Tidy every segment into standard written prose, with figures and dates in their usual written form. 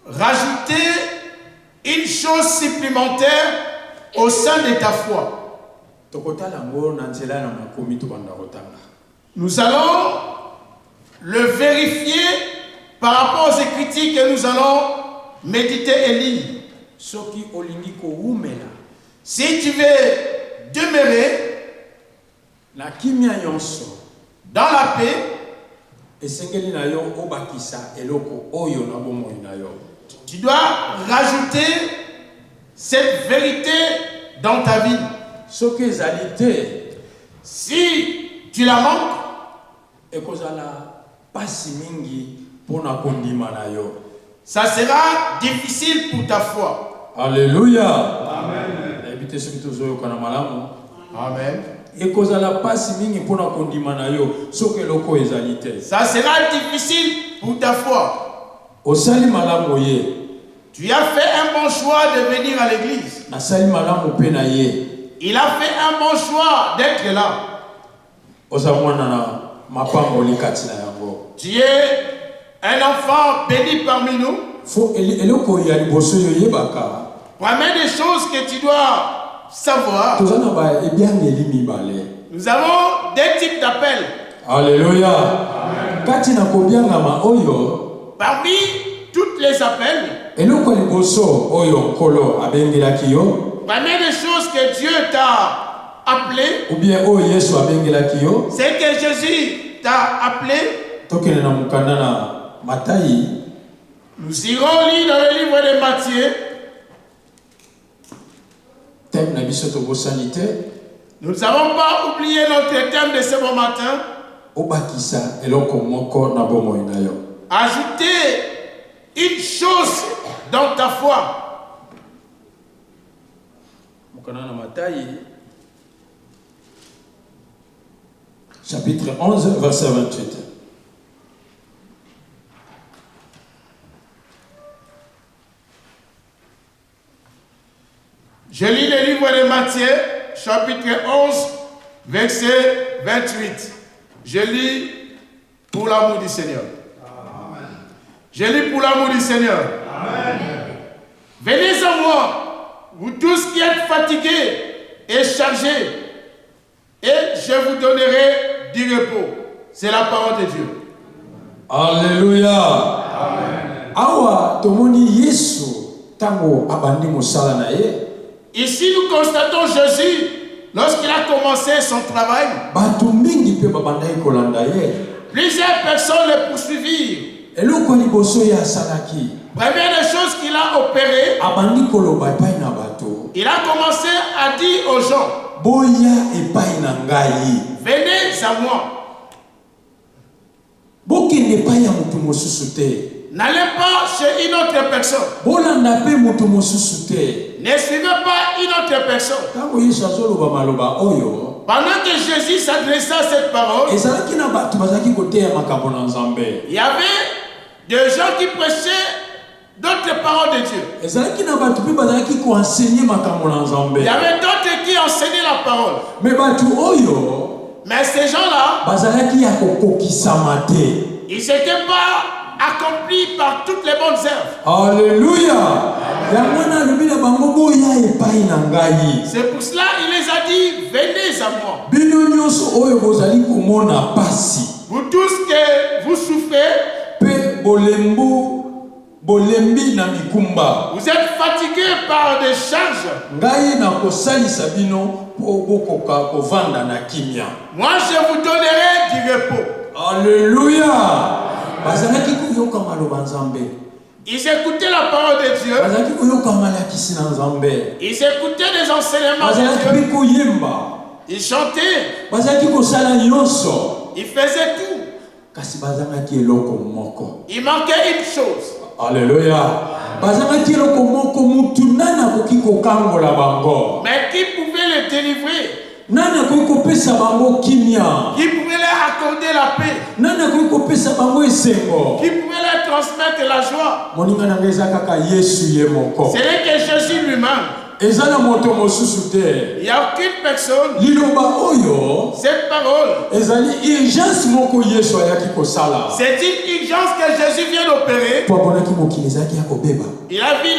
Rajouter une chose supplémentaire au sein de ta foi. Nous allons le vérifier par rapport aux Écritures que nous allons méditer et lire. Si tu veux demeurer dans la paix, tu dois rajouter cette vérité dans ta vie. Si tu la manques, ça sera difficile pour ta foi. Alléluia. Amen. Amen. Ça sera difficile pour ta foi. Tu as fait un bon choix de venir à l'église. Il a fait un bon choix d'être là. Tu es un enfant béni parmi nous. Première des choses que tu dois savoir, nous avons deux types d'appels. Alléluia. Parmi toutes les appels, première des choses que Dieu t'a appelé, c'est que Jésus t'a appelé. Nous irons lire dans le livre de Matthieu. Nous n'avons pas oublié notre thème de ce bon matin. Ajouter une chose dans ta foi. Chapitre 11, verset 28. Je lis le livre de Matthieu, chapitre 11, verset 28. Je lis pour l'amour du Seigneur. Amen. Je lis pour l'amour du Seigneur. Amen. Venez à moi, vous tous qui êtes fatigués et chargés, et je vous donnerai du repos. C'est la parole de Dieu. Alléluia. Amen. Awa tomoni Yesu tango abandi musala na ye. Ici, nous constatons Jésus lorsqu'il a commencé son travail. Plusieurs personnes le poursuivirent. Première des choses qu'il a opéré, il a commencé à dire aux gens, venez à moi. N'allez pas chez une autre personne. Ne suivez pas une autre personne. Pendant que Jésus s'adressait à cette parole, il y avait des gens qui prêchaient d'autres paroles de Dieu. Il y avait d'autres qui enseignaient la parole. Mais ces gens-là, ils n'étaient pas accomplis par toutes les bonnes œuvres. Alléluia. C'est pour cela qu'il les a dit, venez à moi. Vous tous que vous souffrez, vous êtes fatigués par des charges. Moi je vous donnerai du repos. Alléluia. Ils écoutaient la parole de Dieu. Ils écoutaient les enseignements de Dieu. Ils chantaient. Ils faisaient tout. Il manquait une chose. Alléluia. Mais qui pouvait les délivrer? Qui pouvait leur accorder la paix? Qui pouvait leur transmettre la joie? Ce n'est que Jésus lui-même. ezana moto mosusu te. Il n'y a aucune personne. Liloba oyo Cette parole, ezali urgence moko Yesu ayaki kosala. c'est une urgence que Jésus vient d'opérer. Po aponaki mokili ezalaki ya kobeba. Il a vu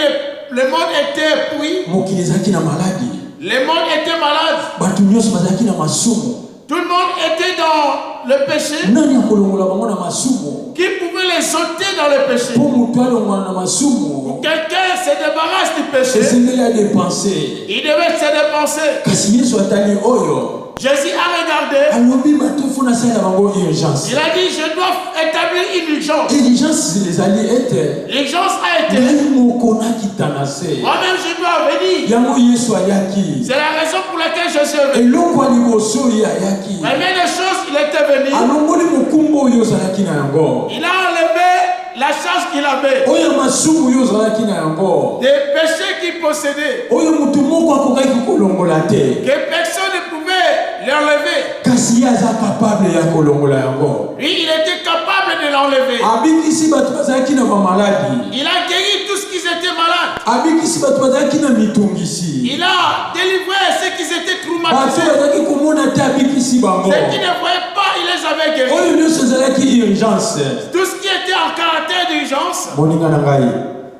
le monde était pourri. Mokili ezalaki na maladi. Le monde était malade. Bato nyonso bazalaki na masumu. Tout le monde était dans le péché. Nani akolongola bango na masumu? Qui pouvait les ôter dans le péché? Po moto alongola na masumu. Quelqu'un se débarrasse du péché. Esengeli adépense. Il devait se dépenser. Kasi Yesu atali oyo. Jésus a regardé. Alobi bato funa sala bango urgence. Il a dit, je dois établir une urgence. Urgence ezali ete. L'urgence a été. Ngai moko nakitana se. Moi-même, je dois venir. Yango Yesu ayaki. C'est la raison pour laquelle je suis venu. Eloko liboso ayaki. Première des choses, il était venu. Alongoli mokumbo oyo ozalaki na yango. Il a enlevé la charge qu'il avait. Oyo masumu oyo ozalaki na yango. Des péchés qu'il possédait. Oyo mutu moko akokaki kolongola te. Que personne ne pouvait l'enlever. Kasi ye aza capable ya kolongola yango. Lui, il était capable de l'enlever. Abikisi bato bazalaki na bamaladi. Il a guéri tous ceux qui étaient malades. Abikisi bato bazalaki na mitungisi. Il a délivré ceux qui étaient Bato traumatisés. bazalaki komona te abikisi bango. Ceux qui ne voyaient pas, il les avait guéris. Oyo nyonso ezalaki urgence. Tout ce qui était en caractère d'urgence. Moninga na ngai.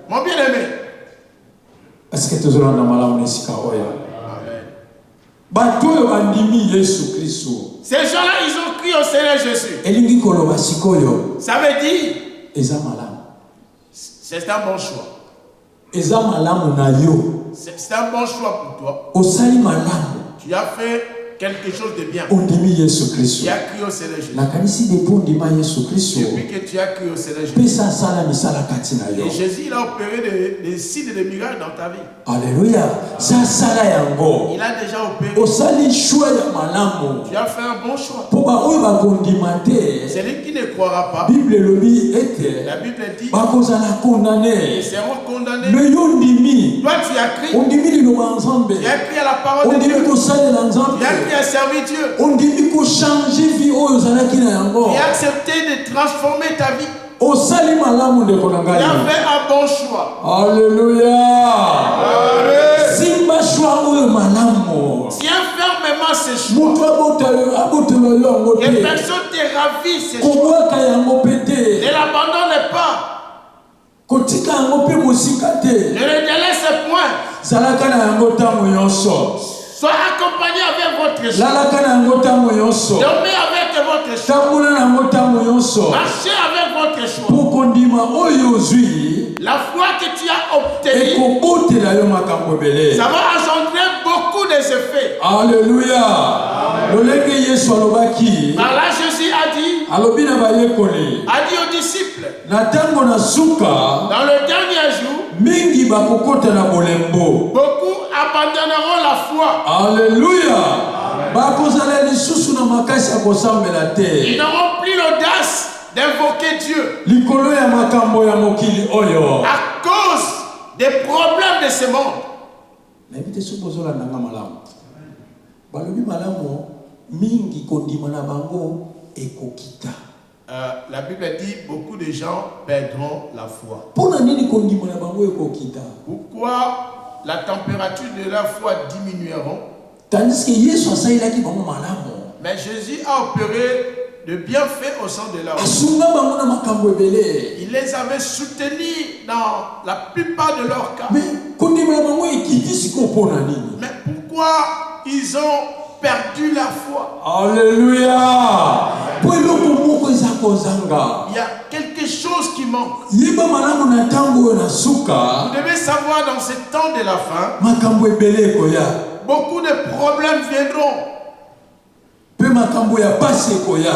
Mon bien-aimé. Est-ce que tozolanda malamu na esika oyo? Bato oyo bandimi Yesu Kristo. Ces gens-là, ils ont cru au Seigneur Jésus. Elingi koloba sikoyo. Ça veut dire, Eza malamu. c'est un bon choix. Eza malamu na yo. C'est un bon choix pour toi. Osali malamu. Tu as fait quelque chose de bien. Ondimi Yesu Kristo. Tu as cru au Seigneur Jésus. Nakanisi depo ndima Yesu Kristo. Depuis que tu as cru au Seigneur Jésus. Pesa sala misala kati na yo. Et Jésus, il a opéré des signes et des miracles dans ta vie. Alléluia. Sa sala yango. Il a déjà opéré. Osali choix ya malamu. Tu as fait un bon choix. Po ba oyo bakondima te. Celui qui ne croira pas, Bible elobi ete. la Bible dit, Bakozala ils condamné. seront condamnés. Me yo ndimi. Toi, tu as cru. Ondimi liloba nzambe. Tu as cru à la parole de Ondimi Dieu. kosalela nzambe. Tu as cru à servir Dieu. Ondimi kochange vie oyo ozalaki na yango. Tu as accepté de transformer ta vie. Osali malamu ndeko na Tu ngai. as fait un bon choix. Alléluia. Amen. Simba choix oyo malamu. Tiens fermement ces choix. Moto abotela yo yango Que te. personne te ravisse ces choix. Kobwaka yango pe te. Ne l'abandonne pas. Kotika yango pe mosika te. Ne le délaisse point. Zalaka na yango ntango nyonso. Sois accompagné avec votre choix. Lalaka na yango ntango nyonso. Dormez avec votre choix. Tambola na yango ntango nyonso. Marchez avec votre choix. Po kondima oyo ozwi. La foi que tu as obtenue, Ekobotela yo makambo ebele. ça va engendrer beaucoup d'effets. Alléluia. Lolenge Yesu alobaki. Par là, Jésus a dit Alobi na bayekoli. aux disciples, Na ntango na suka. dans le dernier jour, Mingi bakokota na bolembo. beaucoup abandonneront la foi. Alléluia. Bakozala lisusu na makasi ya kosambela Ils te. n'auront plus l'audace d'invoquer Dieu Likolo ya makambo ya mokili oyo. à cause des problèmes de ce monde. Nayebi te soki ozolanda nga malamu. Balobi malamu mingi kondima na bango ekokita. La Bible dit beaucoup de gens perdront la foi. Pona nini kondima na bango ekokita? Pourquoi la température de la foi diminueront? Tandis que Yesu asalelaki bango malamu. Mais Jésus a opéré de bienfaits au sein de la foi. Asunga bango na makambo ebele. Il les avait soutenus dans la plupart de leurs cas. Mais kondima na bango ekiti siko pona nini? Mais pourquoi ils ont perdu la foi? Alléluia. Po eloko moko eza kozanga. Il y a quelque chose qui manque. Yeba malamu na ntango oyo na suka. Vous devez savoir, dans ce temps de la fin, Makambo ebele ekoya. beaucoup de problèmes viendront. Pe makambo ya pasi ekoya.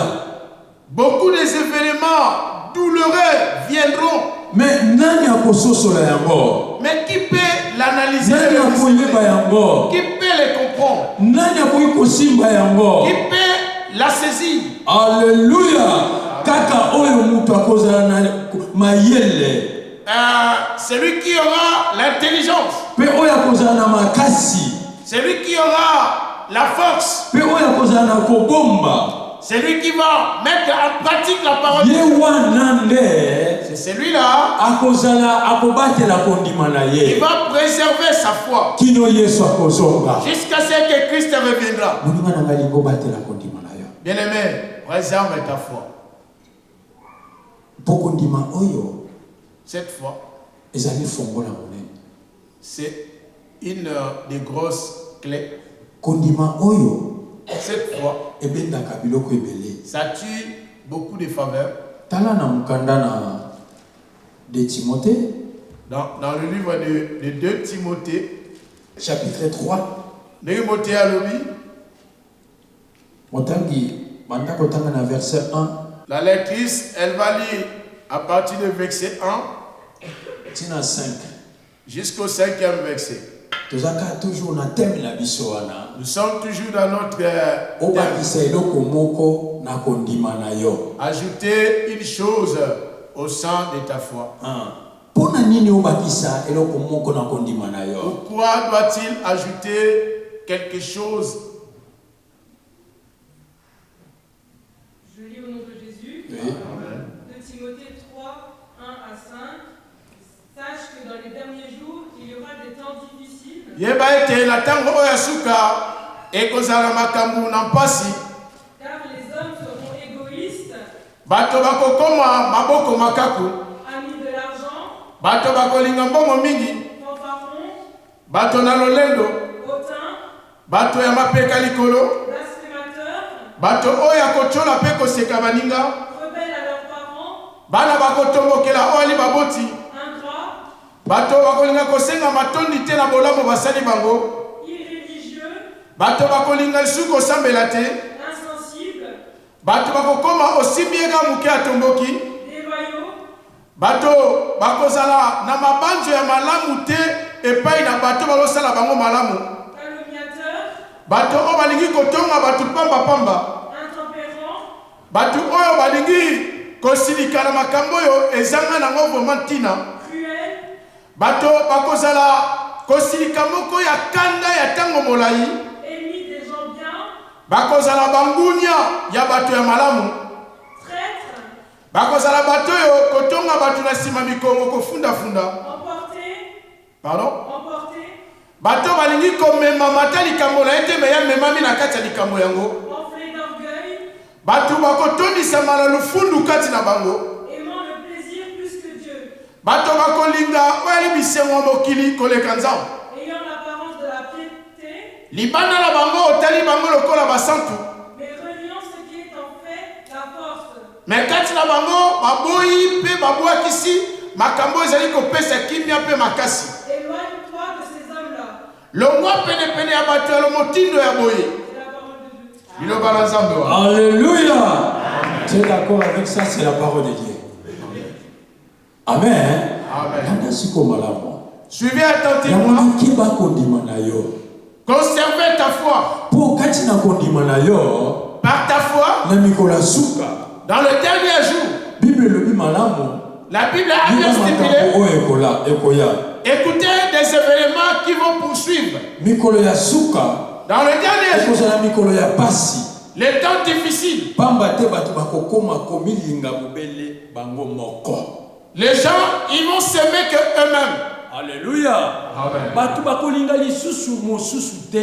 Beaucoup des événements douloureux viendront. Mais nani akososola yango? Mais qui peut l'analyser? Nani akoyeba yango? Qui peut les comprendre? Nani akoki kosimba yango? Qui peut la saisir? Alléluia. Kaka oyo mutu akozala na mayele. Celui qui aura l'intelligence, Pe oyo akozala na makasi. celui qui aura la force, Pe oyo akozala na kobomba. celui qui va mettre en pratique la parole de Ye Dieu. wana nde c'est celui-là akozala akobatela kondima na qui ye va préserver sa foi kino Yesu akozonga. jusqu'à ce que Christ reviendra. Moninga na ngai lingo batela kondima na yo. Bien-aimé, préserve ta foi. Po kondima oyo Cette foi, ezali fongola monene. c'est une des grosses clés. Kondima oyo Cette foi, ebendaka biloko ebele. ça tue beaucoup de faveurs. Tala na mukanda na de Timothée Dans le livre de 2 Timothée, chapitre 3 Timothée à l'obi, motangi banda kotanga na verset 1 la lectrice, elle va lire à partir du verset 1 tina 5. jusqu'au 5e verset. Tozaka toujours na thème na biso wana. Nous sommes toujours dans notre thème. Obakisa eloko moko na kondima na yo. Ajouter une chose au sein de ta foi. Pona nini obakisa eloko moko na kondima na yo? Pourquoi doit-il ajouter quelque chose? Je lis au nom de Jésus. Oui. De Timothée 3, 1 à 5. Sache que dans les derniers jours, il y aura des temps difficiles. Yeba ete na tango oyo suka ekozala makambo na mpasi. Car les hommes seront égoïstes, Bato bakokoma maboko makaku. amis de l'argent, Bato bakolinga mbongo mingi. fanfarons, Bato na lolendo. hautains, Bato ya mapeka likolo. blasphémateurs, Bato oyo akochola pe koseka baninga. rebelles à leurs parents, Bana bakotombokela oyo ali baboti. ingrats, Bato bakolinga kosenga matondi te na bolamu basali bango. irréligieux, Bato bakolinga lisusu kosambela te. insensibles, Bato bakokoma osimbieka moke atomboki. déloyaux, Bato bakozala na mabanjo ya malamu te epai na bato balosala bango malamu. calomniateurs, Bato oyo balingi kotonga bato pamba-pamba. intempérants, Bato oyo balingi kosilika na makambo oyo ezanga nango vraimen ntina. cruels, Bato bakozala kosilika moko ya kanda ya ntango molai. ennemis des gens bien, Bakozala bangunia ya bato ya malamu. traîtres, Bakozala bato oyo kotonga bato na nsima mikongo kofunda-funda. emportés, Pardon? emportés, Bato balingi komema mata likambo na ye te me ya memami na kati ya likambo yango. enflés d'orgueil, Bato bakotondisama na lufundu kati na bango. aimant le plaisir plus que Dieu, Bato bakolinga oyo ali bisengo ya mokili koleka nzambe. ayant l'apparence de la piété, Libanda na bango otali bango lokola basantu. mais reniant ce qui est en fait la force. Me kati na bango baboyi mpe babwakisi makambo ezali kopesa kimia mpe makasi. Éloigne-toi de ces hommes-là. Longwa penepene ya bato ya motindo ya boye. C'est la parole de Dieu. Liloba la nzambe wa. Alléluia. Tu es d'accord avec ça? C'est la parole de Dieu. Amen. Amen. Nanda siko malamu. Suivez attentivement. Yamoni kiba kondima na yo. Conservez ta foi. Po kati na kondima na yo. Par ta foi, Na mikola suka. dans le dernier jour, Bible lobi malamu. la Bible a bien stipulé. Écoutez des événements qui vont poursuivre. Mikolo ya suka. Dans le dernier jour, Ekozala mikolo ya pasi. les temps difficiles, Pamba te bato bakokoma komilinga mobele bango moko. les gens, ils vont s'aimer que eux-mêmes. Alléluia. Amen. Bato bakolinga lisusu mosusu te.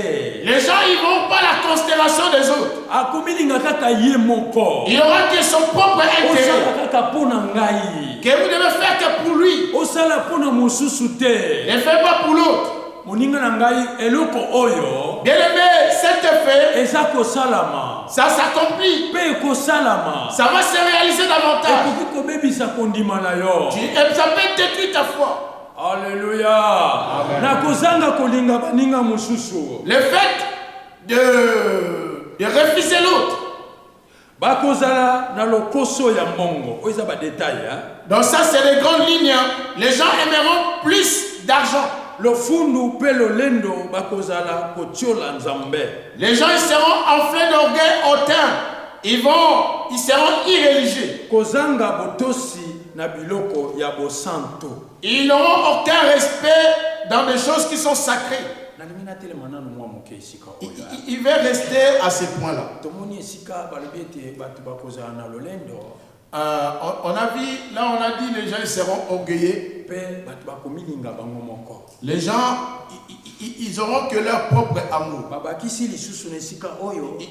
Les gens, ils vont pas la considération des autres. Akomilinga kaka ye moko. Il aura que son propre intérêt. Osala kaka pona ngai. Que vous devez faire que pour lui. Osala pona mosusu te. Ne faites pas pour l'autre. Moninga na ngai eloko oyo. Bien aimé, cet effet, Eza kosalama. ça s'accomplit. Pe kosalama. Ça va se réaliser davantage. Ekoki kobebisa kondima na yo. Ça peut détruire ta foi. Alléluia. Na kozanga kolinga baninga mosusu. Le fait de refuser l'autre. Bakozala na lokoso ya mbongo. Oyo eza ba détail hein. Donc ça, c'est les grandes lignes. Les gens aimeront plus d'argent. Le fundu pe lolendo bakozala kotiola nzambe. Les gens, ils seront enflés d'orgueil hautain. Ils seront irréligieux. Kozanga botosi na biloko ya bosanto. Ils n'auront aucun respect dans des choses qui sont sacrées. Nalimina telemana no mwa moke esika oya. Il va rester à ce point-là. Tomoni esika balobi ete bato bakozala na lolendo. On a vu, là on a dit les gens ils seront orgueilleux. Les gens, ils auront que leur propre amour.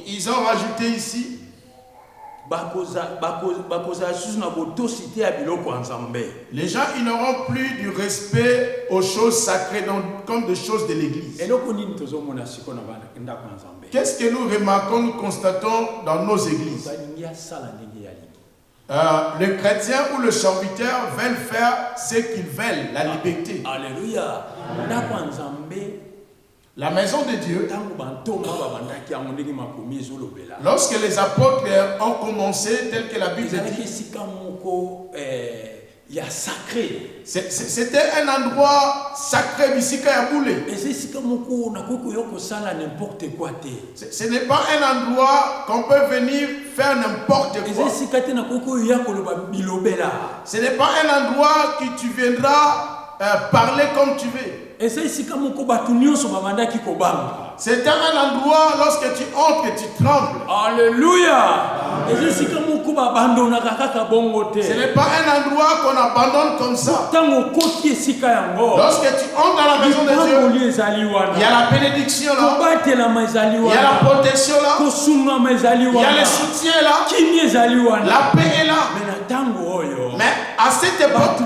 Ils ont rajouté ici. Les gens, ils n'auront plus du respect aux choses sacrées comme des choses de l'église. Qu'est-ce que nous remarquons, nous constatons dans nos églises? Le chrétien ou le serviteur veulent faire ce qu'ils veulent, la liberté. Alléluia. La maison de Dieu, lorsque les apôtres ont commencé, tel que la Bible dit, c'était un endroit sacré, ce n'est pas un endroit qu'on peut venir faire n'importe quoi. Ce n'est pas un endroit que tu viendras parler comme tu veux. C'est un endroit, lorsque tu entres, tu trembles. Alléluia. Ce n'est pas un endroit qu'on abandonne comme ça. Lorsque tu entres dans la maison de Dieu, il y a la bénédiction là, il y a la protection là, il y a le soutien là, la paix est là. Mais à cette époque,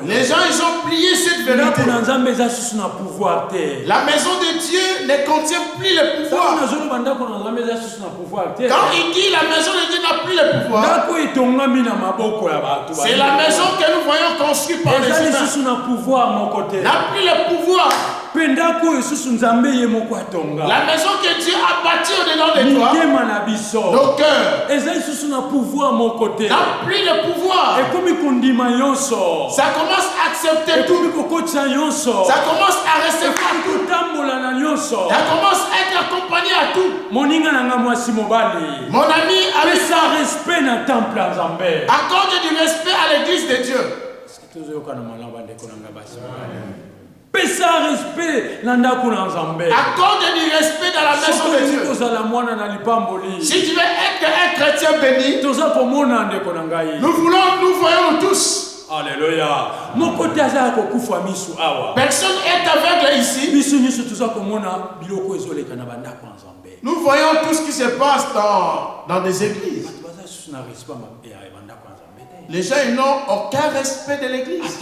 les gens ils ont plié cette vérité. La maison de Dieu ne contient plus le pouvoir. Quand il dit la maison de Dieu n'a plus le pouvoir, c'est la maison que nous voyons construite par les humains. N'a plus le pouvoir. La maison que Dieu a bâtie au-dedans de toi, nos cœurs, n'a plus le pouvoir. Ça commence à accepter tout. Ça commence à recevoir tout. Ça commence à être accompagné à tout. Mon ami, avec ça, accorde du respect à l'église de Dieu. Accorde du respect dans la maison de Dieu. Si tu veux être un chrétien béni, nous voyons tous. Alléluia. Personne est aveugle ici. Nous voyons tout ce qui se passe dans des églises. Les gens ils n'ont aucun respect de l'église.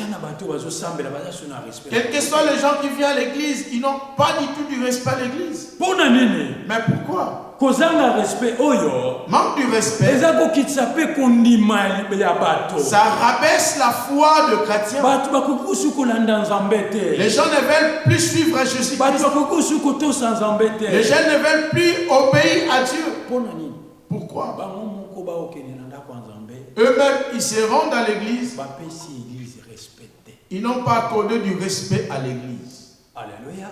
Quels que soient les gens qui viennent à l'église, ils n'ont pas du tout du respect à l'église. Mais pourquoi? Manque du respect. Ça rabaisse la foi de chrétiens. Les gens ne veulent plus suivre Jésus-Christ. Les gens ne veulent plus obéir à Dieu. Pourquoi? Eux-mêmes, ils se rendent à l'église. Ils n'ont pas accordé du respect à l'église. Alléluia.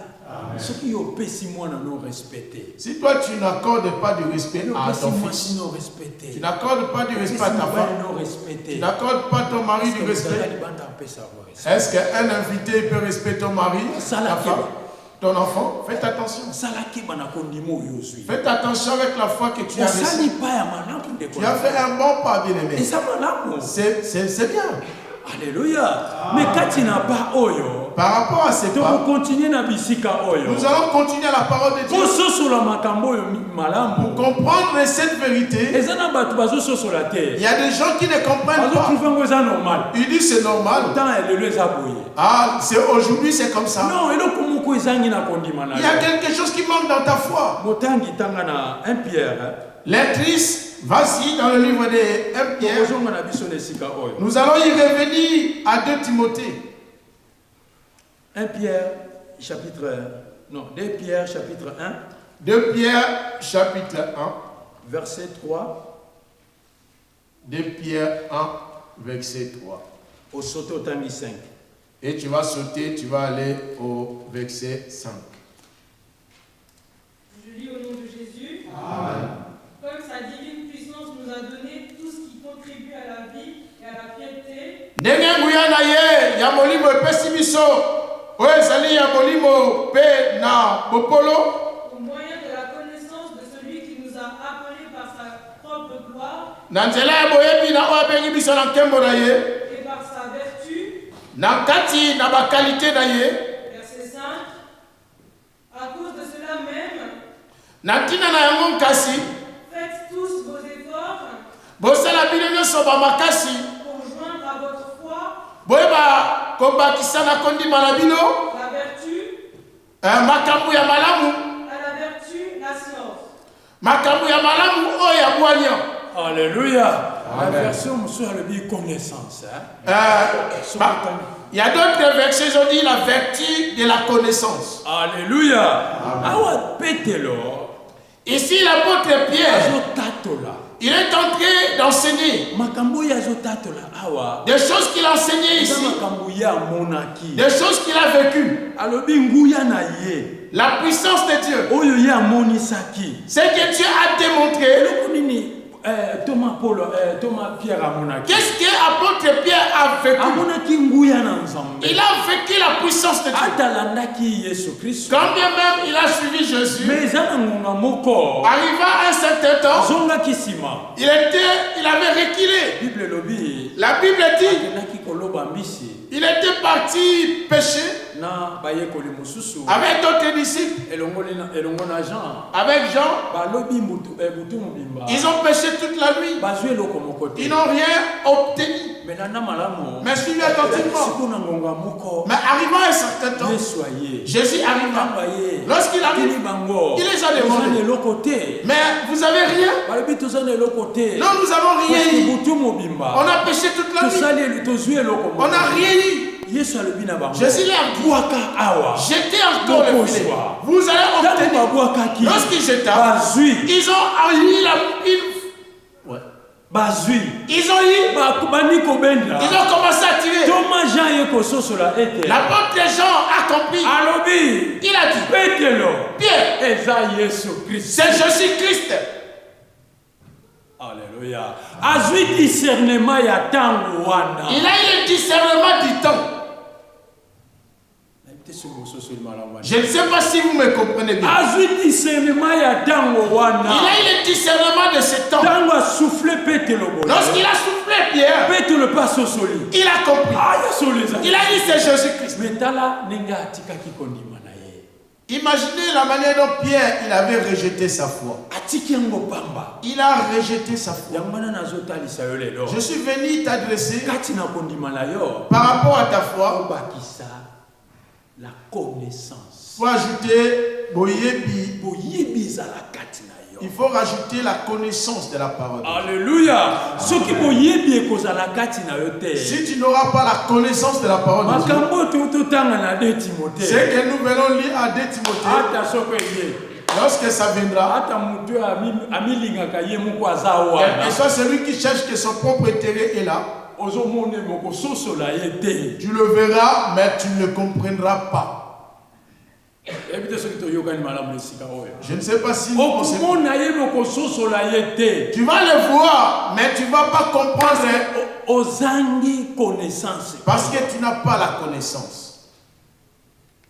Si toi tu n'accordes pas du respect à ton fils, tu n'accordes pas du respect à ta femme, tu n'accordes pas ton mari du respect, est-ce qu'un invité peut respecter ton mari, ta femme, ton enfant? Faites attention. Faites attention avec la foi que tu as reçue. Tu as fait un bon pas, bien-aimé. C'est bien. Alléluia. Mais quand tu n'as pas oyo, par rapport à ces pas, nous allons continuer à la parole de Dieu pour comprendre cette vérité. Il y a des gens qui ne comprennent pas. Ils disent c'est normal. Ah, aujourd'hui c'est comme ça. Non, il y a quelque chose qui manque dans ta foi. Lectrice, vas-y dans le livre de 1 Pierre. Nous allons y revenir à 2 Timothée. 2 Pierre chapitre 1. 2 Pierre chapitre 1. Verset 3. 2 Pierre 1, verset 3. Au sauter au tangi 5. Et tu vas sauter, tu vas aller au verset 5. Je lis au nom de Jésus. Amen. Comme sa divine puissance nous a donné tout ce qui contribue à la vie et à la piété. Au moyen de la connaissance de celui qui nous a appelés par sa propre gloire savoir Nanzela ya boyebi na oyo abengi biso na nkembo na ye. et par sa vertu, Na kati na bakalite na ye. verset 5, à cause de cela même, Na ntina na yango nkasi. faites tous vos efforts Bosala bino nyonso bamakasi. pour joindre à votre foi Boyeba kobakisa na kondima na bino. la vertu, Makambo ya malamu. à la vertu, la science. Makambo ya malamu oyo ya bwanyo. Alléluia. La version monsieur a le dit connaissance. Il y a d'autres versets, ils ont dit la vertu de la connaissance. Alléluia. Awa petelo. Ici, l'apôtre Pierre, Azotatola. il est en train d'enseigner Makambo ya azotatola awa. des choses qu'il a enseignées ici, Makambo ya monaki. des choses qu'il a vécues. Alobi nguya na ye. La puissance de Dieu. Oyo ya monisaki. Ce que Dieu a démontré. Eloko nini Thomas Pierre amonaki. Qu'est-ce que l'apôtre Pierre a vécu? Amonaki nguya na nzambe. Il a vécu la puissance de Dieu. Atalandaki Yesu Kristo. Quand bien même il a suivi Jésus, Mais ezana ngonga moko. arriva à un certain temps, Zonga kisima. il avait reculé. Bible lobi. La Bible dit, Naki koloba mbisi. il était parti pécher Na bayekoli mususu. avec d'autres disciples, Elongo na Jean. avec Jean. Balobi mutu mobimba. Ils ont péché toute la nuit. Bazwe loko mokote. Ils n'ont rien obtenu. Mais nana malamo. Mais suivez attentivement. Sikuna ngonga moko. Mais arrivant à un certain temps, Yesoye. Jésus arriva. Lorsqu'il arrive, il les a demandé. Mais vous avez rien? Non, nous avons rien eu. On a péché toute la nuit. On n'a rien eu. Jésus leur dit, jetez encore le filet. Vous allez obtenir. Lorsqu'ils jetaient, ils ont eu ils ont commencé à tirer. L'apôtre Jean a compris. Il a dit, Pierre, c'est Jésus-Christ. Alléluia. Azui discernement ya tango wana. Il a eu le discernement du temps. Je ne sais pas si vous me comprenez bien. Azui discernement ya tango wana. Il a eu le discernement de ce temps. Tango a soufflé Pételo. Lorsqu'il a soufflé Pierre, Pételo passe au soli. il a compris. Il a dit c'est Jésus-Christ. Metala nenga atika kikondima na ye. Imaginez la manière dont Pierre il avait rejeté sa foi. Atiki yango pamba. Il a rejeté sa foi. Yangwana nazotalisa yo lelo. Je suis venu t'adresser Kati na kondima na yo. par rapport à ta foi. Obakisa la connaissance. Il faut ajouter boyebi. Boyebi za la kati na yo. Il faut rajouter la connaissance de la parole. Alléluia. Soki boyebi ekoza la kati na yo te. Si tu n'auras pas la connaissance de la parole de Dieu, Makambo totanga na de Timothée. c'est que nous venons lire à 2 Timothée. Ata soko eye. Lorsque ça viendra, Ata mutu amilingaka ye moko aza wana. et soit celui qui cherche que son propre intérêt est là, Ozomone moko sosola ye te. tu le verras, mais tu ne le comprendras pas. Ebite soki toyokani malamu esika oyo. Je ne sais pas si vous pensez. Okomona ye moko sosola ye te. Tu vas le voir, mais tu ne vas pas comprendre Ozangi connaissance. parce que tu n'as pas la connaissance.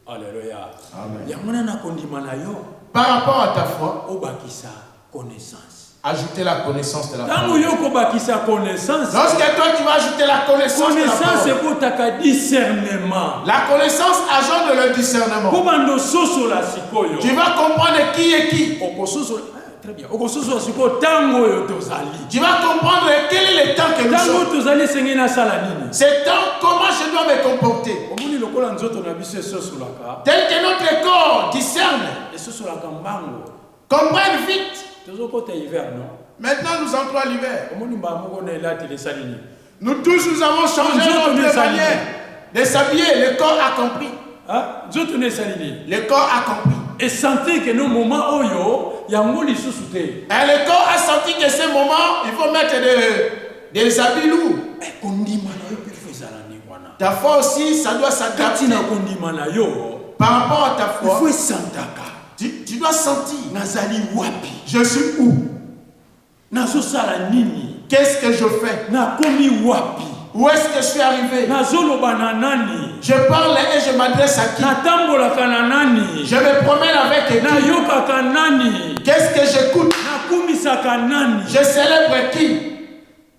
Alléluia. Amen. Yamona na kondima na yo. Par rapport à ta foi, Obakisa connaissance. ajoutez la connaissance de la Tango parole. yo kobakisa connaissance. Lorsque toi tu vas ajouter la connaissance de la Connaissance parole, ekotaka discernement. la connaissance agente le discernement. Kobando sosola sikoyo. Tu vas comprendre qui est qui. Okososola très bien. Okososola sikoyo tango yo tozali. Tu vas comprendre quel est le temps que nous Tango sommes. tozali senge na sala nini? C'est temps, comment je dois me comporter. Omoni lokola nzoto na biso esosolaka. Tel que notre corps discerne, Esosolaka mbango. comprenne vite. Tozokota hiver non? Maintenant nous entrons à l'hiver. Omoni mba moko na elati lesali nini? Nous tous nous avons changé notre manière de s'habiller. Le corps a compris. Ah, nzoto na esali nini? Le corps a compris. Et sentir que nos moments oyo yango lisusu te. Et le corps a senti que ce moment, il faut mettre des habits lourds. Kondima na yo pe fezala ni wana. Ta foi aussi, ça doit Kati s'adapter. na kondima na yo. Par rapport à ta Il faut foi, santaka. tu dois sentir. Nazali wapi? Je suis où? Nazosala nini? Qu'est-ce que je fais? Nakomi wapi? Où est-ce que je suis arrivé? Nazoloba na nani? Je parle et je m'adresse à qui? natambolaka na nani, Je me promène avec qui? nayokaka nani, Qu'est-ce que j'écoute? nakumisaka nani. Je célèbre qui?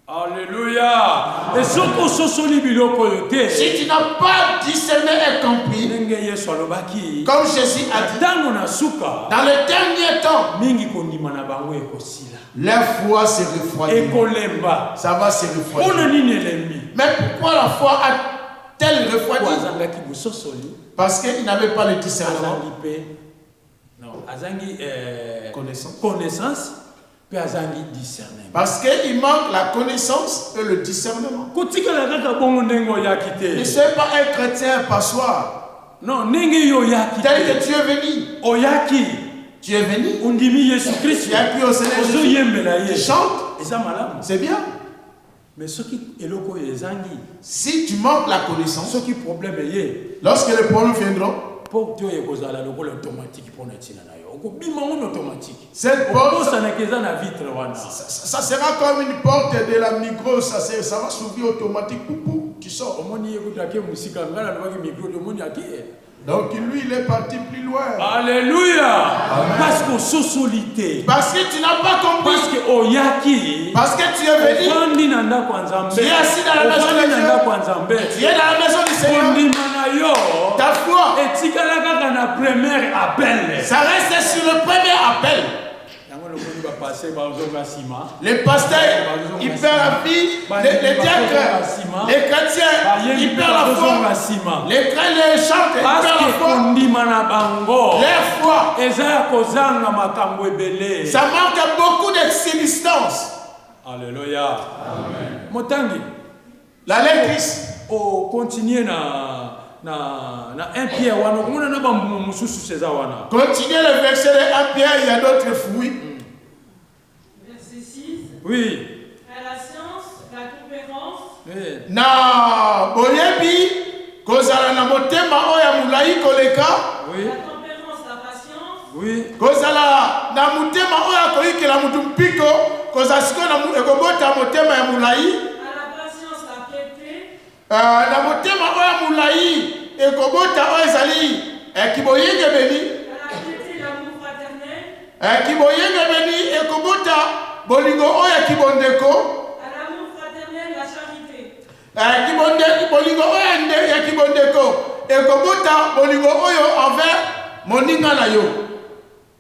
Alléluia. Et soko sosoli biloko yo te. Si tu n'as pas discerné et compris, Ndenge Yesu alobaki, comme Jésus a dit, tango na suka, dans le dernier temps, mingi kondima na bango ekosila. leur foi se refroidit. Ekolemba. Ça va se refroidir. Pona nini elemi? Mais pourquoi la foi a-t-elle refroidi? Azangaki busosoli. Parce qu'il n'avait pas le discernement. Azangi pe. Non, azangi Connaissance. connaissance. Pe azangi discernement. Parce qu'il manque la connaissance et le discernement. Kotikala kaka bongo ndenge oyaki Ne te. sois pas un chrétien passoire. Non, ndenge yo oyaki Tel te. que tu es venu. Oyaki. Tu es venu. Undimi Yesu Christ. Tu as cru au Seigneur Ozo Jésus. yembela Tu ye. chantes. Eza malamu. C'est bien. Mais soki eloko ezangi. Si tu manques la connaissance, Soki problème ye. lorsque les problèmes viendront, Po to ekozala lokola automatique pona tina na yo. Okobima on automatique. cette porte, Okosa na keza na vitre wana. ça sera comme une porte de la Migros. Ça va s'ouvrir automatique. Poupou, tu sors. Omoni ekutake musika ngala lobaki micro de moni aki. Donc lui, il est parti plus loin. Alléluia. Parce que sosolité. Parce que tu n'as pas compris. Parce que oyaki. Parce que tu es venu. Ofandi na ndako ya Nzambe. Tu es assis dans la maison de Ofandi na Dieu. ndako ya Nzambe. Tu es dans la maison du Seigneur. Kondima na yo. Ta foi, Etikala kaka na première appel. ça reste sur le premier appel. Yango lokoni ba passer ba ozonga sima. Les pasteurs, ils perdent la vie. Les diacres, les chrétiens, ils perdent la foi. Les chantent, ils Parce perdent que la foi. kondima na bango. Leur foi, Eza ya kozanga makambo ebele. ça manque beaucoup de substance. Alléluia. Amen. Motangi. La lectrice, O continuer na 1 Pierre wana komona na bambumo mususu seza wana. continuez le verset de 1 Pierre, il y a d'autres fruits. Verset 6. Oui. À la science, la conférence, Oui. Na boyebi, kozala na motema oya mulai koleka, Oui. la tempérance, la patience, Oui. kozala na motema oya koyikela mutu mpiko, kozala sikoyo na ekobota motema ya mulai. à la patience, la piété, Na motema oya mulai ekobota oyo ezali kiboyenge beni. à la piété, l'amour fraternel, Kiboyenge beni ekobota bolingo oyo kibondeko. à l'amour fraternel, la charité. Bolingo oyo ya kibondeko ekobota bolingo oyo envers moninga na yo.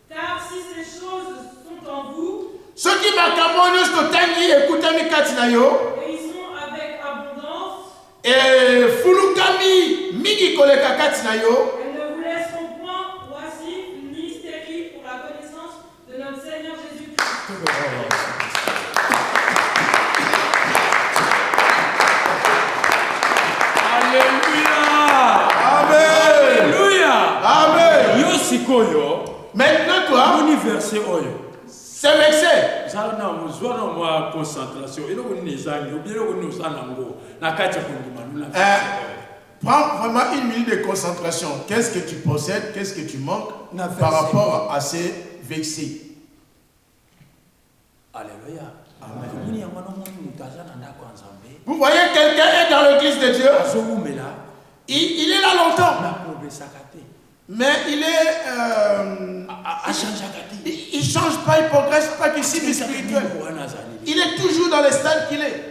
Car si ces choses sont en vous, Soki makambo nyonso totangi ekutami kati na yo, et ils sont avec abondance, fulukami mingi koleka kati na yo, elles ne vous laisseront point oisifs ni stériles pour la connaissance de notre Seigneur Jésus-Christ. Alléluia. Amen. Alléluia. Amen. Yo sikoyo. Maintenant toi, Moni verset oyo. ce verset, Zana muzwana mwa concentration. Eloko ni zangi. Obieloko ni usana ngo. Na kati ya kondima nuna. prends vraiment une minute de concentration. Qu'est-ce que tu possèdes, qu'est-ce que tu manques Na par verset. rapport à ces versets. Alléluia. Amen. Moni yamana moni mutazana ndako ya Nzambe. Vous voyez quelqu'un est dans l'église de Dieu, Azowumela. il est là longtemps, Na probesaka te. mais il est, Achangeaka te. il ne change pas, il ne progresse pas qu'ici, mais spirituel. Il est toujours dans le stade qu'il est.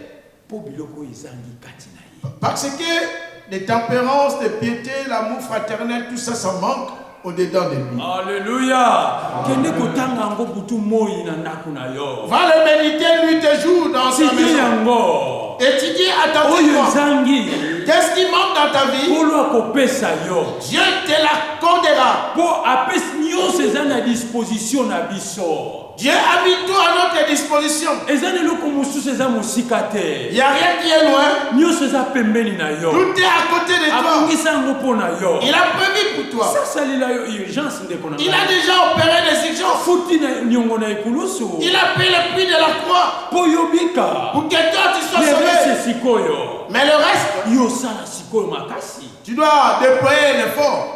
Po biloko ezangi kati na ye. Parce que les tempérances, les piétés, l'amour fraternel, tout ça, ça manque au-dedans de lui. Alléluia. Kende kotanga ngo butu moi na ndako na yo. Va le méditer nuit et jour dans sa Sidi maison. yango. Étudie Oyo attentivement. ezangi. Qu'est-ce qui manque dans ta vie? Polo akopesa yo. Dieu te l'accordera. Po apesi nyonso eza na disposition na biso. Dieu a mis tout à notre disposition. Eza eloko mosusu eza mosika te. Il n'y a rien qui est loin. Nyonso eza pembeni na yo. Tout est à côté de toi. Abongisa yango mpo na yo. Il a prévu pour toi. Sasalila yo urgence ndeko na Il a déjà opéré des urgences. futi na niongo na ekulusu. Il a payé le prix de la croix Po yobika. pour que toi tu sois Mais sauvé. reste sikoyo. Mais le reste, Yo sala sikoyo makasi. tu dois déployer l'effort.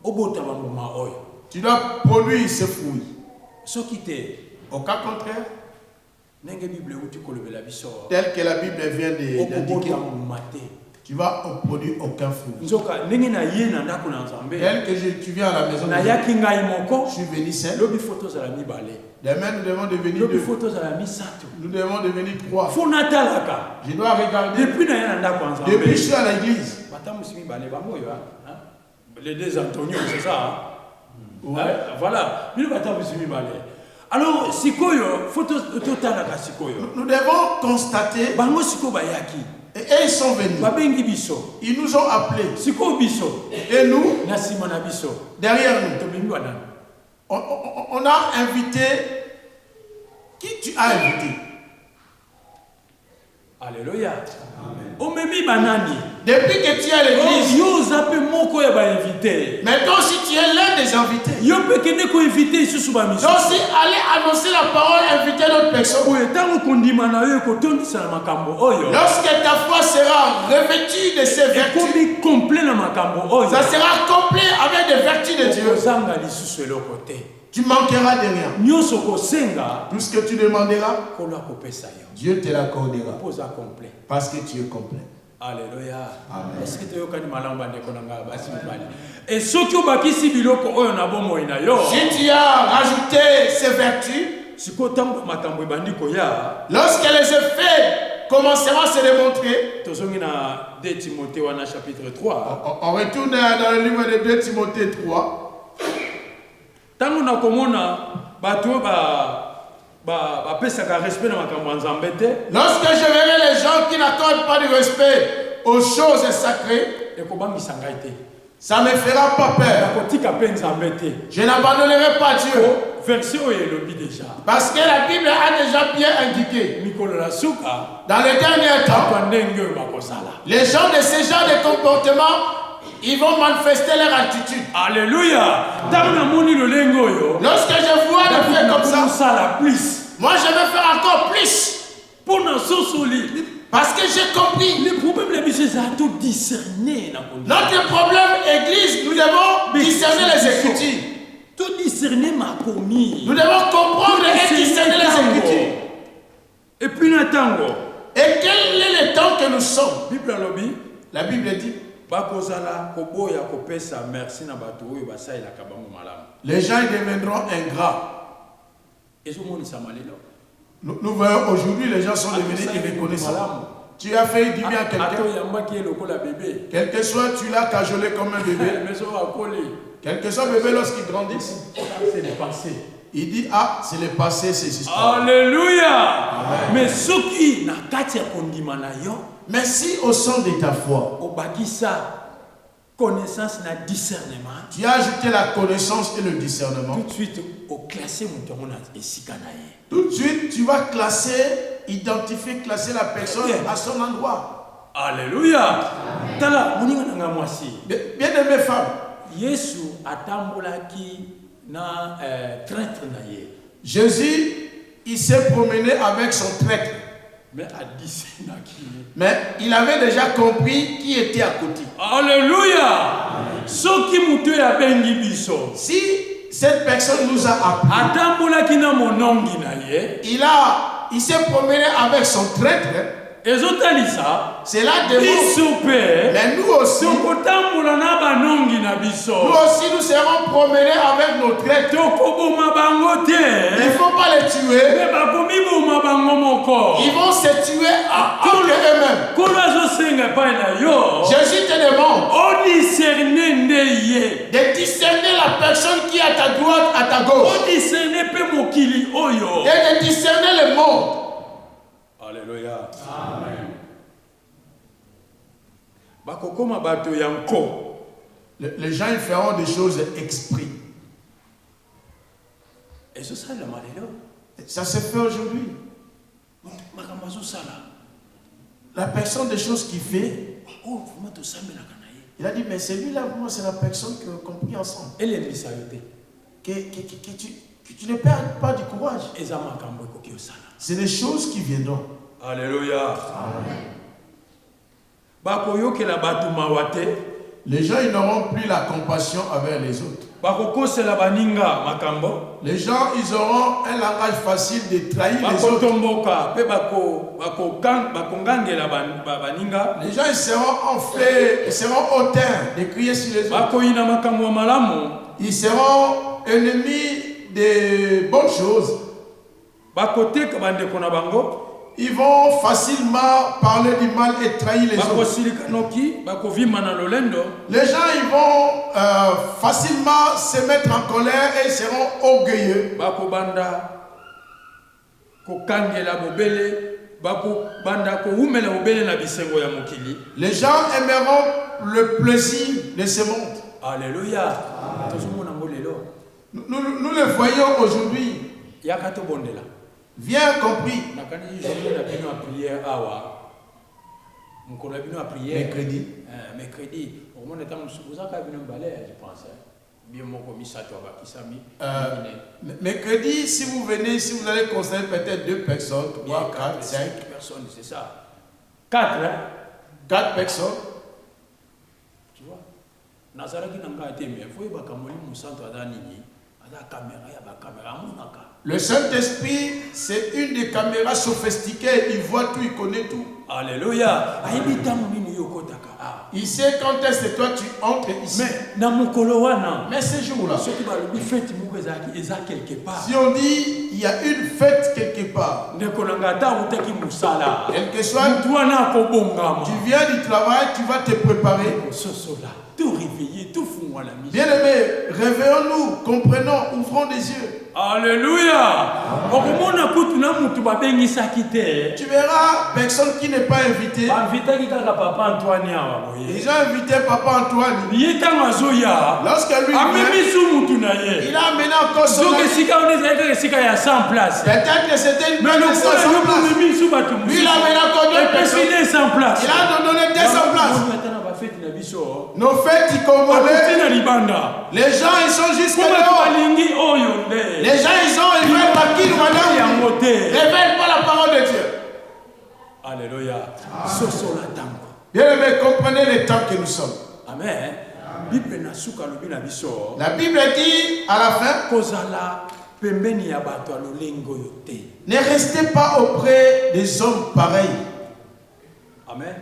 Obota bambuma oyo. Tu dois produire ce fruit. Soki te. Au cas contraire, Ndenge Bible uti kolobela biso. tel que la Bible vient d'indiquer, Okobota mbuma te. tu vas produire aucun fruit. nzoka ndenge na ye na ndako na nzambe Tel que tu viens à la maison de na Dieu, yaki ngai moko je suis venu seul. lobi photo za la mibale Demain, nous devons devenir lobi deux. photo za la misato Nous devons devenir trois. fo natalaka Je dois regarder. depuis na ye na ndako ya Depuis que je nzambe suis à l'église. batamusi mibale bango yo hein? Les deux Antonio c'est ça hein? Ouais. Voilà bino batamusi mibale alors sikoyo photo totalaka sikoyo Nous devons constater. bango sikoyo bayaki Et ils sont venus. babengi biso Ils nous ont appelés. sikoyo biso Et nous, na nsima na biso derrière nous, tobimi banani on a invité. Qui tu as invité? Alléluia. Omemi banani. Depuis que tu es à l'église, Yo zape moko ya ba invité. mais toi aussi tu es l'un des invités. Yo pekene ko invité isusu ba miso. Donc si aller annoncer la parole, inviter d'autres personnes. Oye tango kondima na yo kotondisa na makambo oyo. Lorsque ta foi sera revêtue de ses vertus, Komi complet na makambo oyo. ça sera complet avec des vertus de Dieu. Kozanga lisusu eloko te. Tu manqueras de rien. Nyonso kosenga Tout ce que tu demanderas, kolo akopesa yo. Dieu te l'accordera. Poza complet. Parce que tu es complet. Alléluia. Amen. Est-ce que tu as malamu bandeko na nga basi mibali. Et soki obakisi biloko oyo na bomoi na yo. Si tu as rajouté ces vertus, Siko tango makambo ebandi koya. lorsque les effets commenceront à se démontrer, Tozongi na 2 Timothée wana chapitre 3. on retourne dans le livre de 2 Timothée 3. Tango na komona bato bapesaka respect na makambo ya nzambe te. Lorsque je verrai les gens qui n'accordent pas du respect aux choses sacrées, Ekobangisa ngai te. ça ne me fera pas peur. Nakotika mpe nzambe te. Je n'abandonnerai pas Dieu. Verset oyo elobi déjà. Parce que la Bible a déjà bien indiqué. Mikolo na suka Dans les derniers temps, kwa ndenge oyo bakosala. les gens de ce genre de comportement, ils vont manifester leur attitude. Alléluia. Tango namoni lolenge oyo. Lorsque je vois des faits comme ça, Sala plus. moi je vais faire encore plus. Pona sosoli. Parce que j'ai compris. Le problème la biso c'est à tout discerner na konde. Notre problème, Église, nous devons discerner les Écritures. Tout discerner ma commis. Nous devons comprendre et discerner les Écritures. Et puis na tango. Et quel est le temps que nous sommes? Bible alobi. La Bible dit, Bakozala koboya kopesa merci na bato oyo basalelaka bango malamu. les gens ils deviendront ingrats. Ezomonisa malelo. Nous voyons aujourd'hui, les gens sont devenus irreconnaissants. Tu as fait du bien à quelqu'un. Ato yambaki eloko la bébé. Quel que soit, tu l'as cajolé comme un bébé. Meso akoli. Quel que soit le bébé lorsqu'il grandit, C'est le passé. il dit, ah, c'est le passé, ces histoires. Alléluia. Mais soki na kati ya kondima na yo, Mais si au sein de ta foi, obakisa connaissance na discernement, tu as ajouté la connaissance et le discernement, tout de suite au classer mon na esika na ye. tout de suite, tu vas classer, identifier, classer la personne à son endroit. Alléluia. Tala moninga na nga mwasi. Bien-aimées femmes, Yesu atambolaki na traître na ye. Jésus, il s'est promené avec son traître. Mais à discerner. Mais il avait déjà compris qui était à côté. Alléluia. Soki mutu ya bengi biso. Si cette personne nous a appelés, Atambolaki na monongi na ye. il s'est promené avec son traître. Ezotalisa. Cela démontre. Biso pe. Mais nous aussi, Tokotambola na banongi na biso. nous aussi, nous serons promenés avec nos traîtres. Tokoboma bango te. Il ne faut pas les tuer. Mais bakomi boma bango moko. Ils vont se tuer entre eux-mêmes. Kono azosenga pa na yo. Jésus te demande O discerner ndeye. de discerner la personne qui est à ta droite, à ta gauche. O discerner pe mokili oyo. Et de discerner le monde. Alléluia. Amen. Bakokoma bato yanko. Les gens ils feront des choses exprès. Et ce ça la malelo. Ça se fait aujourd'hui. Makambazo sala. La personne des choses qu'il fait, Oh, comment tu sais la kanaye? il a dit, mais celui-là, moi, c'est la personne qu'on prie ensemble. Elle est misayote. Que tu ne perds pas du courage. Eza makambo ekoki osala. C'est des choses qui viendront. Alléluia. Amen. Bakoyokela bato mawate. Les gens, ils n'auront plus la compassion envers les autres. bakokosela baninga makambo. Les gens, ils auront un langage facile de trahir les autres. Bakotomboka pe bakongangela baninga. Les gens, ils seront enflés, ils seront hautains de crier sur les autres. Bakoyina makambo ya malamu. Ils seront ennemis de bonnes choses. Bakoteka bandeko na bango. Ils vont facilement parler du mal et trahir les autres. Les gens, ils vont facilement se mettre en colère et ils seront orgueilleux. Les gens aimeront le plaisir de ce monde. Alléluia. Nous le voyons aujourd'hui. Bien compris. Mercredi. Mercredi, si vous venez, si vous allez constater peut-être 2 personnes, 3, 4, 5 personnes, c'est ça. 4, hein? 4 personnes. Tu vois? Nazaraki nanga atemi, faut y bakamoli mu centre adanini. Le Saint-Esprit, c'est une des caméras sophistiquées. Il voit tout, il connaît tout. Alléluia. Il sait quand est-ce que toi tu entres ici. Mais ces jours-là, si on dit il y a une fête quelque part, quel que soit, tu viens du travail, tu vas te préparer. Tout réveiller, tout fou à la mission. Bien-aimés, réveillons-nous, comprenons, ouvrons des yeux. Alléluia. Tu verras personne qui n'est pas invité. Ils ont invité Papa Antoine. Lorsque lui vient, il a amené encore son ami. Peut-être que c'était une place de 100 places. Lui, il a amené encore 2 personnes. Il a donné 200 places. Nos fêtes, ils les gens, ils sont jusqu'à dehors. Les gens, ils veulent pas qui nous madame. Ils ne veulent pas la parole de Dieu. Alléluia. Bien aimé, comprenez le temps que nous sommes. Amen. La Bible dit à la fin, ne restez pas auprès des hommes pareils. Amen.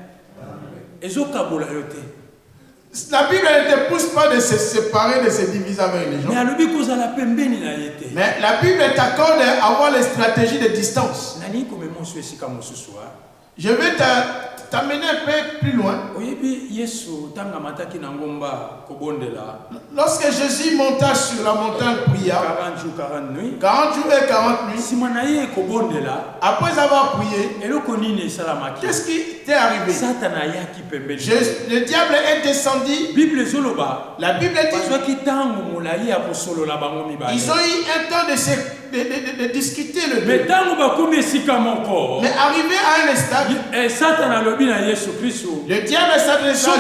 La Bible ne te pousse pas de se séparer, de se diviser avec les gens. Mais la Bible t'accorde à avoir les stratégies de distance. Je vais t'amener un peu plus loin. Lorsque Jésus monta sur la montagne pria, 40 jours et 40 nuits, après avoir prié, qu'est-ce qui t'est arrivé? Le diable est descendu. La Bible dit ils ont eu un temps de discuter le deux. Mais arrivé à un stade, le diable s'adresse à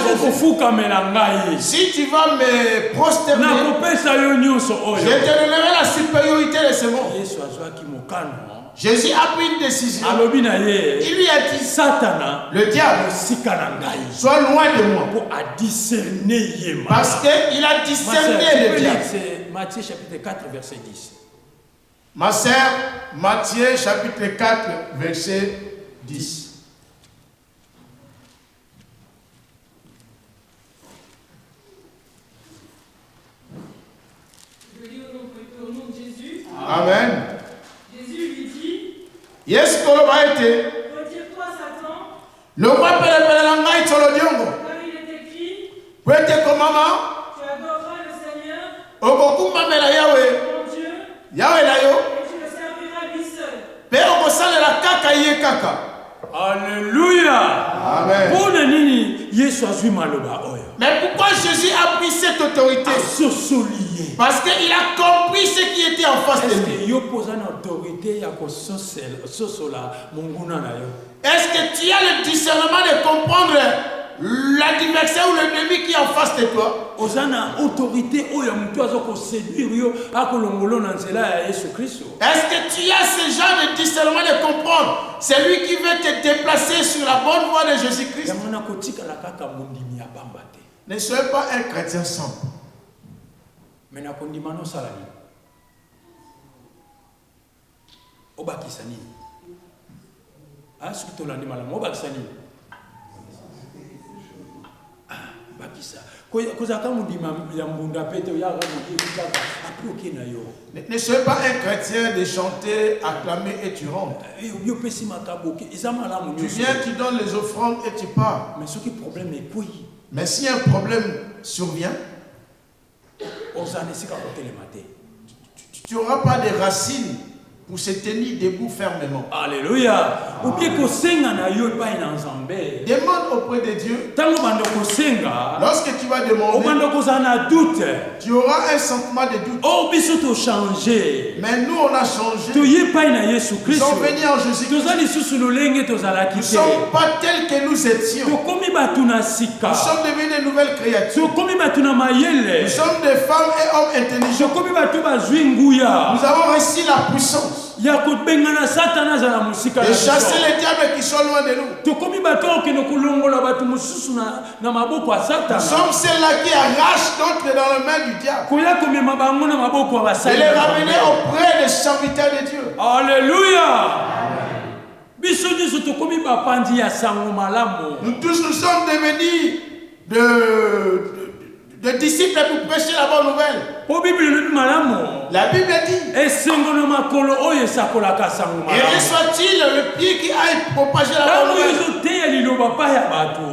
Jésus. Si tu vas me prosterner, je te donnerai la supériorité de ce monde. Jésus a pris une décision. Il lui a dit, le diable, sois loin de moi. Parce qu'il a discerné le diable. C'est Matthieu chapitre 4, verset 10. Ma sœur, Matthieu chapitre 4, verset 10. Je lis au nom de Jésus. Amen. Jésus lui dit, Yes, retire-toi, Satan, le roi Pelepelangai Tsolodiongo. car il est écrit, Prête comme maman, tu adoreras le Seigneur, Okokumba Mela Yahweh, ton Dieu, Yahweh Layo, et tu le serviras lui seul. Père Okosale la Kaka Ye Kaka. Alléluia. Amen. Mais pourquoi Jésus a pris cette autorité? Parce qu'il a compris ce qui était en face de lui. Est-ce que tu as le discernement de comprendre l'adversaire ou l'ennemi qui est en face de toi? Est-ce que tu as ce genre de discernement de comprendre celui qui veut te déplacer sur la bonne voie de Jésus-Christ? Ne soyez pas un chrétien simple. Mais na kondima no salani. Obakisa nini? Asu to landi malamu obakisa nini? Bakisa. Koza kama ndima ya mbunda pete ya ramu kaka apuke na yo. Ne sois pas un chrétien de chanter, acclamer et tu rentres. Yo pesi makaboke ezamala mu. Tu viens, tu donnes les offrandes et tu pars. Mais ce qui problème est quoi? Mais si un problème survient, tu n'auras pas de racines pour se tenir debout fermement. Alléluia. Demande auprès de Dieu. Lorsque tu vas demander, tu auras un sentiment de doute. Mais nous, on a changé. Nous sommes venus en Jésus-Christ. Nous ne sommes pas tels que nous étions. Nous sommes devenus de nouvelles créatures. Nous sommes des femmes et hommes intelligents. Nous avons reçu la puissance de chasser les diables qui sont loin de nous. Nous sommes ceux-là qui arrachent d'autres dans les mains du diable et les ramener auprès des serviteurs de Dieu. Alléluia. Nous tous nous sommes devenus de disciples pour prêcher la bonne nouvelle. La Bible dit, et soit-il le pied qui aille propager la bonne nouvelle.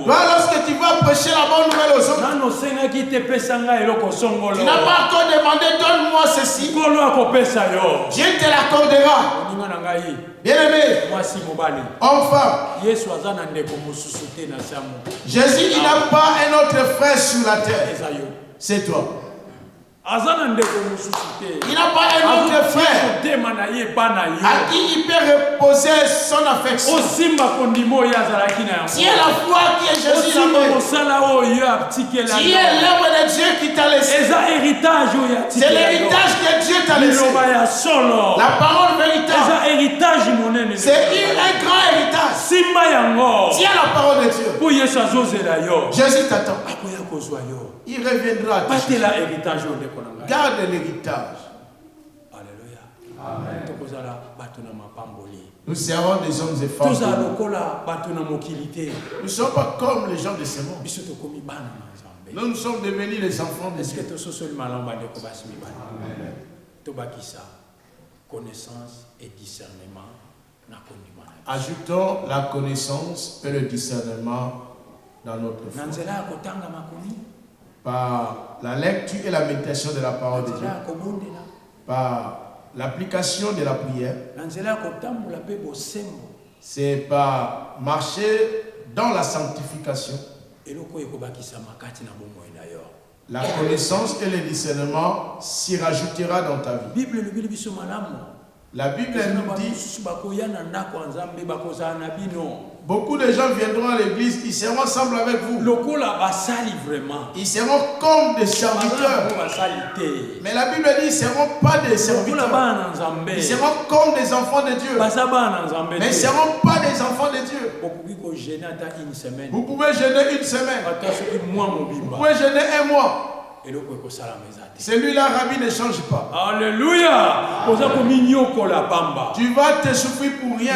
Toi, lorsque tu vas prêcher la bonne nouvelle aux autres, tu n'as pas encore demandé, donne-moi ceci. Dieu te l'accordera. Bien-aimé, homme, femme, Jésus, il n'a pas un autre frère sur la terre. C'est toi. Il n'a pas un autre frère à qui il peut reposer son affection. Tu es la foi qui est Jésus là-bas. Tu es l'œuvre de Dieu qui t'a laissé. C'est l'héritage que Dieu t'a laissé. La parole véritable. C'est un grand héritage. Tu es la parole de Dieu. Jésus t'attend. Il reviendra. Garde l'héritage. Alléluia. Amen. Nous servons des hommes et femmes. Nous ne sommes pas comme les gens de ce monde. Nous sommes devenus les enfants de Dieu. Connaissance et discernement. Ajoutons la connaissance et le discernement dans notre foi. Par la lecture et la méditation de la parole de Dieu, par l'application de la prière, c'est par marcher dans la sanctification. La connaissance et le discernement s'y rajoutera dans ta vie. La Bible nous dit, beaucoup de gens viendront à l'église, ils seront ensemble avec vous. Ils seront comme des serviteurs. Mais la Bible dit, ils ne seront pas des serviteurs. Ils seront comme des enfants de Dieu. Mais ils ne seront pas des enfants de Dieu. Vous pouvez jeûner une semaine. Vous pouvez jeûner un mois. Celui-là, Rabbi, ne change pas. Alléluia. Tu vas te souffrir pour rien.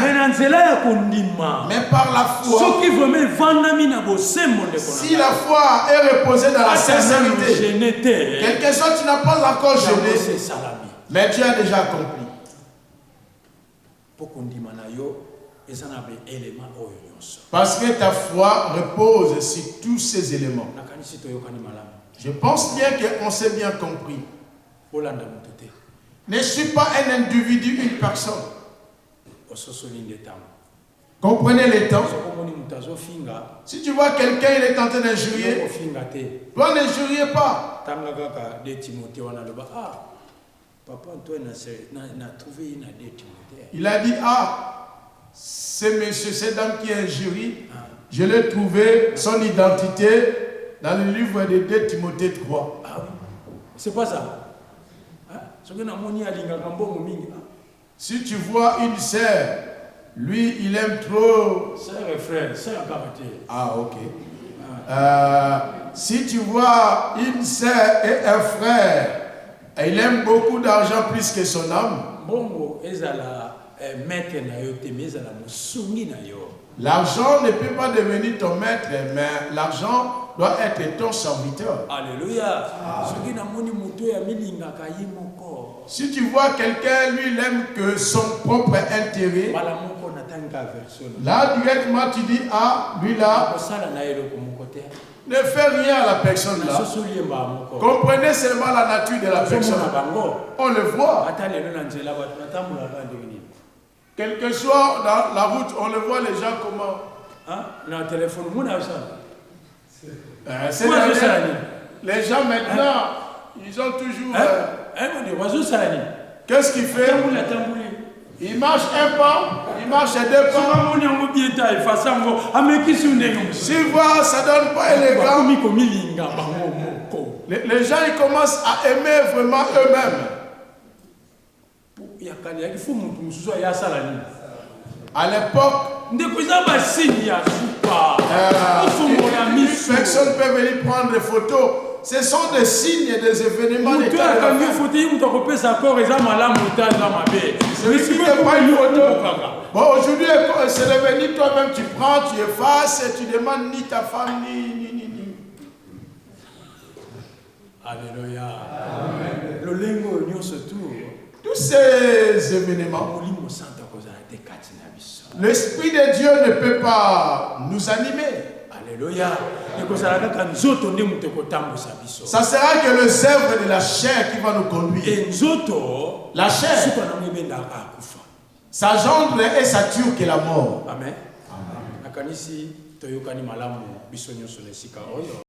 Mais par la foi, si la foi est reposée dans la sincérité, quelque chose tu n'as pas encore jeûné, mais tu as déjà accompli. Parce que ta foi repose sur tous ces éléments. Je pense bien qu'on s'est bien compris. Ne suis pas un individu, une personne. Comprenez les temps. Si tu vois quelqu'un, il est en train d'injurier, toi n'injuriez pas. Il a dit, c'est monsieur, cette dame qui injurie, je l'ai trouvé, son identité, dans le livre de 2 Timothée 3. Ah oui. C'est pas ça. Si tu vois une sœur, lui, il aime trop. Sœur et frère, sœur caractère. Ah, ok. Si tu vois une sœur et un frère Et il aime beaucoup d'argent plus que son âme. Bongo ezala maître na yo te mais ezala musungi na yo. L'argent ne peut pas devenir ton maître, mais l'argent doit être ton serviteur. Alléluia. Soki na moni muto ya milingaka ye moko. Si tu vois quelqu'un, lui, il aime que son propre intérêt, Bala moko na tanga version. là, directement, tu dis, ah, lui là, Kosala na eloko moko te. ne fais rien à la personne Na là. soso liemba moko. Comprenez seulement la nature de la personne. Na bango. On le voit. Ata lelo na nzela batu natambula bande nini. Quel que soit dans la route, on le voit les gens comment. Hein? Na téléphone muna ça. C'est Moi, je sais la les gens maintenant, ils ont toujours. Qu'est-ce qu'il fait? Il marche un pas, il marche deux pas. S'il voit, ça donne pas élégant. Les gens, ils commencent à aimer vraiment eux-mêmes. À l'époque, personne ne peut venir prendre des photos. Ce sont des signes et des événements. Celui qui ne pas une photo. Bon, aujourd'hui, c'est devenu toi-même, tu prends, tu effaces et tu demandes ni ta femme, ni. Alléluia. Amen. Tous ces événements, l'Esprit de Dieu ne peut pas nous animer. Alléluia. Ça sera que le zèbre de la chair qui va nous conduire. La chair, sa gendre et sa tue que la mort. Amen. Amen.